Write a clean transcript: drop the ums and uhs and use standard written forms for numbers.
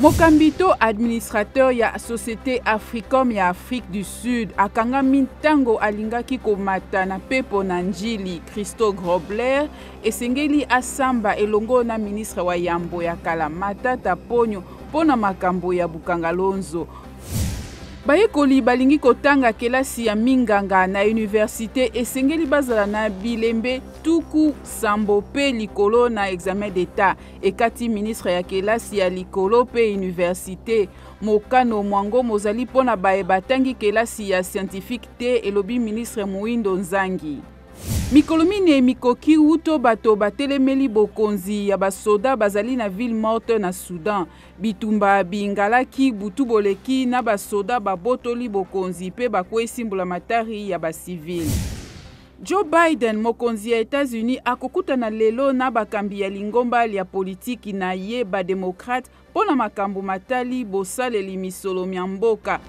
Mokambito, administrateur ya Société Africom ya Afrique du Sud, akanga mintango alingaki komata na pepo na njili Christo Grobler, esengeli asamba elongo na ministre wa yambo ya kala Matata Ponyo pona makambo ya Bukangalonzo. Bayekoli balingi kotanga kelasi ya minganga na université esengeli bazala na bilembe tuku sambo pe likolo na examen d'état ekati ministre ya kelasi ya likolo pe université mokano mwango mozali pona baye batangi kelasi ya scientifique te elobi ministre Muindo Nzangi. Mikolo mine mikoki uto bato batelemeli bokonzi ya basoda bazali na ville morte na Soudan. Bitumba bingalaki butu boleki na basoda babotoli bokonzi pe bakwesi mbulamatari ya basivile. Joe Biden, mokonzi ya États-Unis, akokuta na lelo na bakambi ya lingomba ya politiki na ye ba demokrate pona makambo matali bosaleli misolo mya mboka.